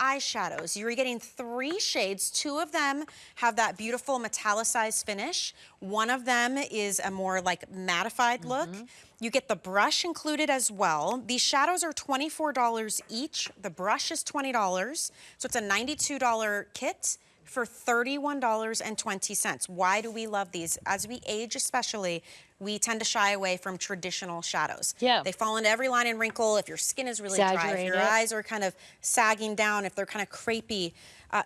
eyeshadows. You're getting 3 shades. 2 of them have that beautiful metallicized finish. One of them is a more like mattified look. You get the brush included as well. These shadows are $24 each. The brush is $20. So it's a $92 kit for $31.20. Why do we love these? As we age especially, we tend to shy away from traditional shadows. Yeah. They fall into every line and wrinkle. If your skin is really dry, if your eyes are kind of sagging down, if they're kind of crepey.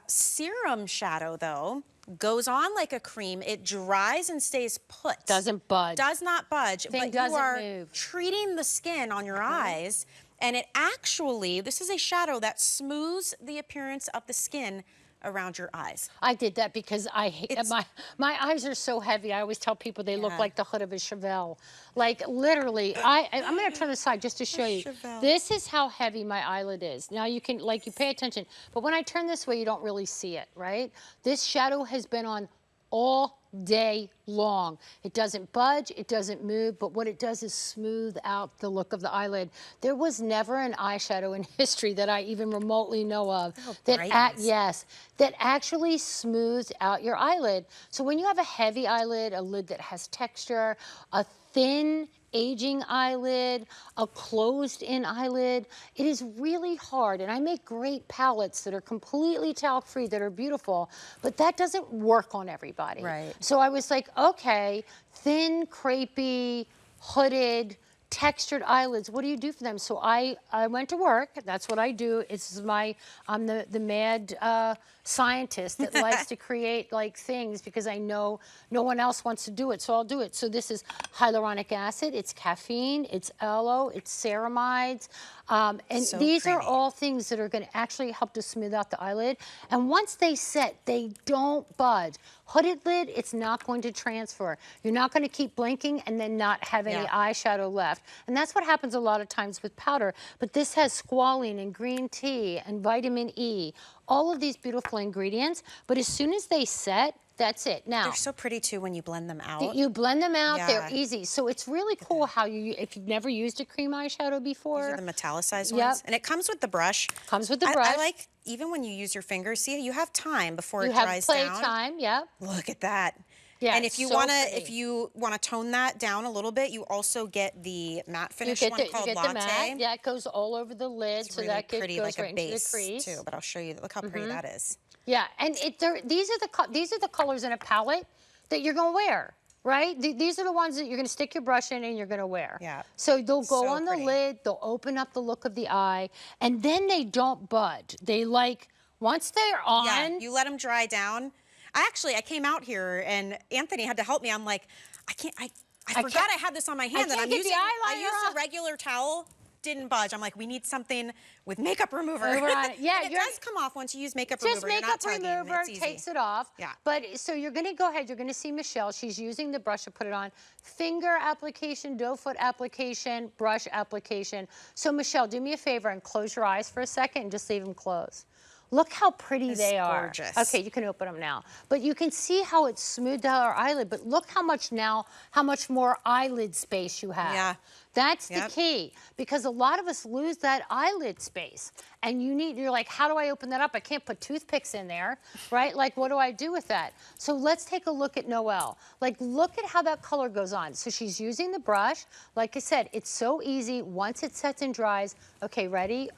Serum shadow, though, goes on like a cream. It dries and stays put. Doesn't budge. Does not budge, but you are treating the skin on your eyes. And it actually, this is a shadow that smooths the appearance of the skin around your eyes. I did that because I hate my eyes are so heavy. I always tell people they look like the hood of a Chevelle. Like literally, I'm going to turn aside just to show you. This is how heavy my eyelid is. Now you can you pay attention, but when I turn this way, you don't really see it, right? This shadow has been on all day long. It doesn't budge, it doesn't move, but what it does is smooth out the look of the eyelid. There was never an eyeshadow in history that I even remotely know of that actually smooths out your eyelid. So when you have a heavy eyelid, a lid that has texture, a thin aging eyelid, a closed-in eyelid, it is really hard. And I make great palettes that are completely talc-free, that are beautiful, but that doesn't work on everybody. Right. So I was like, okay, thin, crepey, hooded, textured eyelids, what do you do for them? So I went to work. That's what I do. I'm the mad scientist that likes to create things because I know no one else wants to do it, so I'll do it. So this is hyaluronic acid, it's caffeine, it's aloe, it's ceramides, and these are all things that are going to actually help to smooth out the eyelid. And once they set, they don't budge. Hooded lid, it's not going to transfer. You're not going to keep blinking and then not have any eyeshadow left. And that's what happens a lot of times with powder. But this has squalene and green tea and vitamin E, all of these beautiful ingredients. But as soon as they set, that's it. Now, they're so pretty too when you blend them out. You blend them out, they're easy. So it's really cool how if you've never used a cream eyeshadow before. These are the metallicized ones. And it comes with the brush. Comes with the brush. I like, even when you use your fingers, see, you have time before it You dries down. have play time, Look at that. Yeah, and if you wanna tone that down a little bit, you also get the matte finish one called Latte. Yeah, it goes all over the lid, it's so really that pretty, goes like right a base into the crease too. But I'll show you. Look how pretty that is. Yeah, and these are the colors in a palette that you're gonna wear, right? These are the ones that you're gonna stick your brush in and you're gonna wear. Yeah. So they'll go on the lid, they'll open up the look of the eye, and then they don't budge. They once they're on. You let them dry down. I came out here and Anthony had to help me. I'm like, I forgot I had this on my hand. I used a regular towel. Didn't budge. I'm like, we need something with makeup remover. Yeah, it does come off once you use makeup remover. Just makeup remover takes it off. Yeah. But so you're going to go ahead. You're going to see Michelle. She's using the brush to put it on. Finger application, doe foot application, brush application. So Michelle, do me a favor and close your eyes for a second and just leave them closed. Look how pretty they are. Gorgeous. Okay, you can open them now. But you can see how it's smoothed out our eyelid. But look how much more eyelid space you have. Yeah. That's the key. Because a lot of us lose that eyelid space. And you're like, how do I open that up? I can't put toothpicks in there, right? Like, what do I do with that? So let's take a look at Noelle. Look at how that color goes on. So she's using the brush. Like I said, it's so easy. Once it sets and dries. Okay, ready?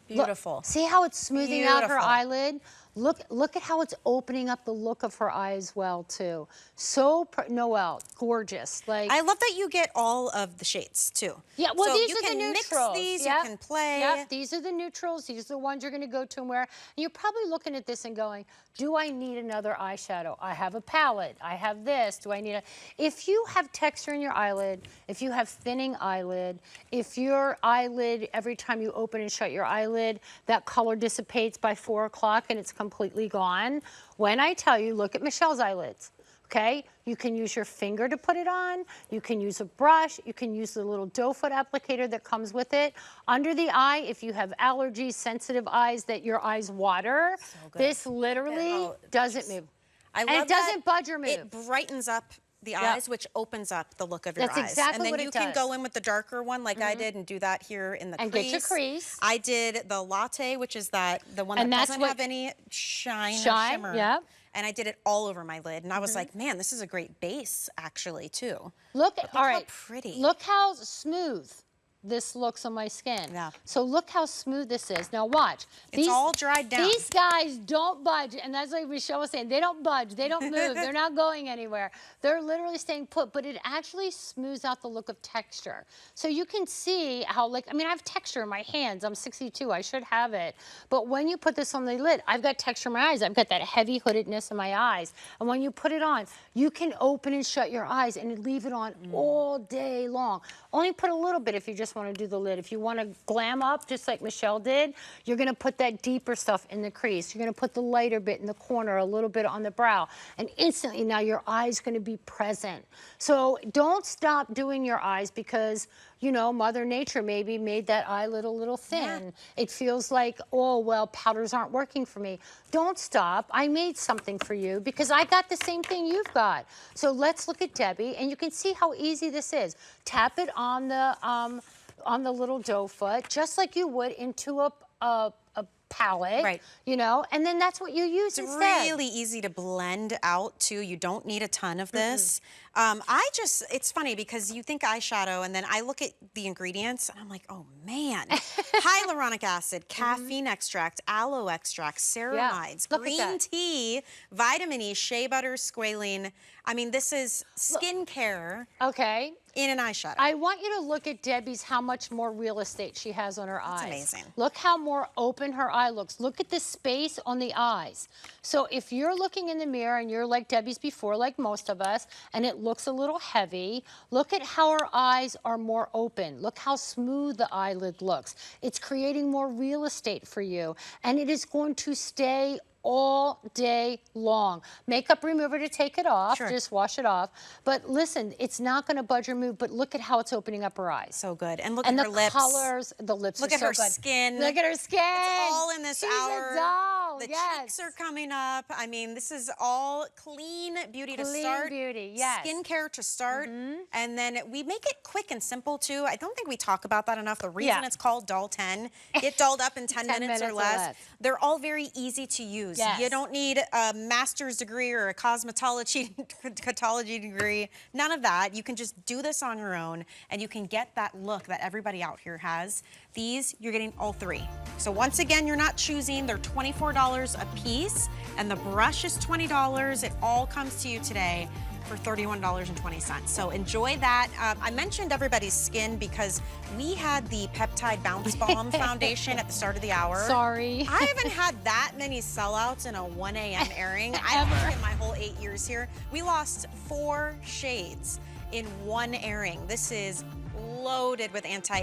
Beautiful. Look, see how it's smoothing out her eyelid? Look at how it's opening up the look of her eye as well, too. So, Noelle, gorgeous. I love that you get all of the shades, too. Yeah, well, so these are the neutrals. You can mix these, you can play. Yep, these are the neutrals. These are the ones you're going to go to and wear. And you're probably looking at this and going, do I need another eyeshadow? I have a palette. I have this. Do I need a... If you have texture in your eyelid, if you have thinning eyelid, if your eyelid, every time you open and shut your eyelid, that color dissipates by 4 o'clock and it's completely gone. When I tell you, look at Michelle's eyelids, okay? You can use your finger to put it on. You can use a brush. You can use the little doe foot applicator that comes with it. Under the eye, if you have allergies, sensitive eyes, that your eyes water, this literally doesn't move. I love and it doesn't budge or move. It brightens up the eyes, which opens up the look of your eyes. That's exactly and then what you it can does. go in with the darker one like I did and do that here in the crease. And get your crease. I did the Latte, which is the one that doesn't have any shine or shimmer. Yep. And I did it all over my lid. And I was like, man, this is a great base, actually, too. Look how right. pretty. Look how smooth this looks on my skin. Yeah. So look how smooth this is. Now watch. It's all dried down. These guys don't budge. And that's like Michelle was saying. They don't budge. They don't move. They're not going anywhere. They're literally staying put. But it actually smooths out the look of texture. So you can see how, like, I mean, I have texture in my hands. I'm 62. I should have it. But when you put this on the lid, I've got texture in my eyes. I've got that heavy hoodedness in my eyes. And when you put it on, you can open and shut your eyes and leave it on all day long. Only put a little bit if you just want to do the lid. If you want to glam up, just like Michelle did, you're going to put that deeper stuff in the crease. You're going to put the lighter bit in the corner, a little bit on the brow. And instantly now your eye's going to be present. So don't stop doing your eyes because, you know, Mother Nature maybe made that eyelid a little thin. Yeah. It feels like, oh, well, powders aren't working for me. Don't stop. I made something for you because I got the same thing you've got. So let's look at Debbie, and you can see how easy this is. Tap it on the little dough foot, just like you would into a palette, right? You know, and then that's what you use it's instead. Really easy to blend out too. You don't need a ton of this. It's funny because you think eyeshadow and then I look at the ingredients and I'm like, oh man, hyaluronic acid, caffeine extract, aloe extract, ceramides, green tea, vitamin E, shea butter, squalene. I mean, this is skincare. Okay. In an eyeshadow. I want you to look at Debbie's, how much more real estate she has on her eyes. That's amazing. Look how more open her eye looks. Look at the space on the eyes. So if you're looking in the mirror and you're like Debbie's before, like most of us, and it looks a little heavy, look at how her eyes are more open. Look how smooth the eyelid looks. It's creating more real estate for you, and it is going to stay all day long. Makeup remover to take it off, just wash it off. But listen, it's not going to budge or move, but look at how it's opening up her eyes. So good. And look at her lips. And the colors, the lips look are at so her good. skin. Look at her skin. It's all in this She's hour. A doll. The cheeks are coming up. I mean, this is all clean beauty to start. Clean beauty, yes. Skincare to start. And then we make it quick and simple too. I don't think we talk about that enough. The reason it's called Doll 10, get dolled up in 10 minutes or less. They're all very easy to use. Yes. You don't need a master's degree or a cosmetology degree. None of that. You can just do this on your own and you can get that look that everybody out here has. These, you're getting all three. So once again, you're not choosing. They're $24 a piece and the brush is $20. It all comes to you today for $31.20. So enjoy that. I mentioned everybody's skin because we had the Peptide Bounce Balm Foundation at the start of the hour. Sorry. I haven't had that many sellouts in a 1 a.m. airing. Ever. In my whole 8 years here. We lost 4 shades in one airing. This is loaded with anti